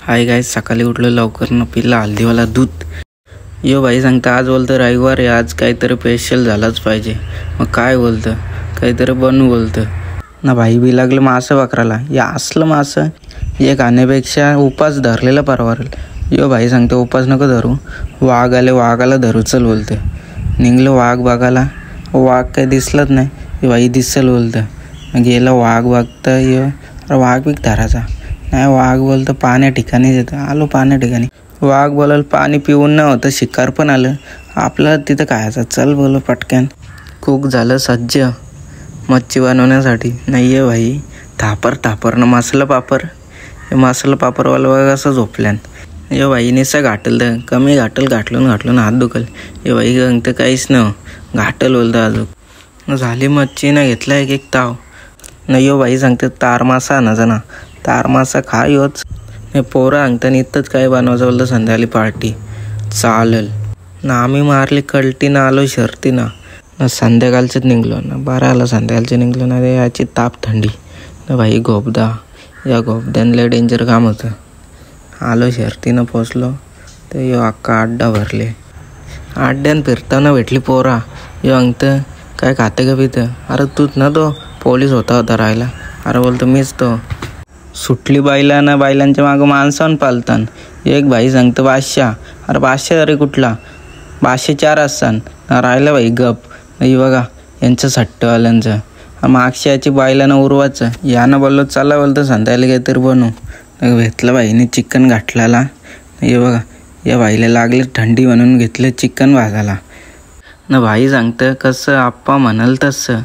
Hi guys, सकाळी उठलो लवकर न पिला हल्दीवाला दूध। यो भाई सांगता आज बोलतं रविवार आहे, आज काहीतरी स्पेशल झालंच पाहिजे। मग काय बोलतं, काहीतरी बनवू बोलतं ना। भाई बी लागलं मासं बकराला, या असलं मासं हे खाण्यापेक्षा उपास धरलेला परवडेल। यो भाई सांगतो उपास नको धरू, वाघ आले वाघाला धरू चल बोलतं। निघलं वाघ बघायला, वाघ काही दिसलंच नाही। हे भाई दिसल बोलतं, गेलं वाघ बघतं यो, अरे वाघ बी धरायचा नाही। वाघ बोलतं पाण्या ठिकाणी येतं, आलो पाण्या ठिकाणी। वाघ बोलाल पाणी पिऊन न होतं, शिकार पण आलं, आपल्याला तिथं खायचं चल बोल पटकन। कुक झालं सज्ज मच्छी बनवण्यासाठी। नाही आहे भाई थापरनं मसाला पापर, हे मसाला पापरवाला बघा असं झोपल्यान। ये भाई निसा घाटल तर कमी घाटलून हात दुखल। हे भाई गंगतं काहीच न घाटल बोलतं अजून झाली मच्छी ना। घेतला एक ताव नाही। यो भाई सांगते तार मासा ना जना, तार मासा खा योच नाही। पोरं सांगता इथंच काय बनवायचं बोलतं, संध्याकाळी पार्टी चालेल ना। आम्ही मारली कल्टी ना, आलो शर्ती ना संध्याकाळचंच निघलो ना। बरं आलं संध्याकाळचं निघलो ना, याची ताप थंडी ना भाई। गोबदा या गोबद्यांना डेंजर काम होतं। आलो शर्तीनं पोचलो तर यो अक्का अड्डा भरले। अड्ड्यानं फिरताना भेटली पोरा। यो अंगतं काय खाते का पितं, अरे तूच ना तो पोलीस होता राहायला। अरे बोलतो मीच तो। सुटली बाईला ना, बायलांच्या मागं माणसानं पालतान। एक भाई सांगतं बादशाह, अरे बादशाह अरे कुठला, 504 असतान ना राहिला भाई गप। नाही बघा यांचं सट्टवाल्यांचं, मागच्या याची बायलानं उरवायचं। यानं बोललो चला बोलतं संध्याकाळी काहीतरी बनवू। घेतलं भाईने चिकन घाटलाला। हे बघा या भाईला लागले थंडी म्हणून घेतलं चिकन भाजायला ना। भाई सांगतं कसं आप्पा म्हणाल तसं।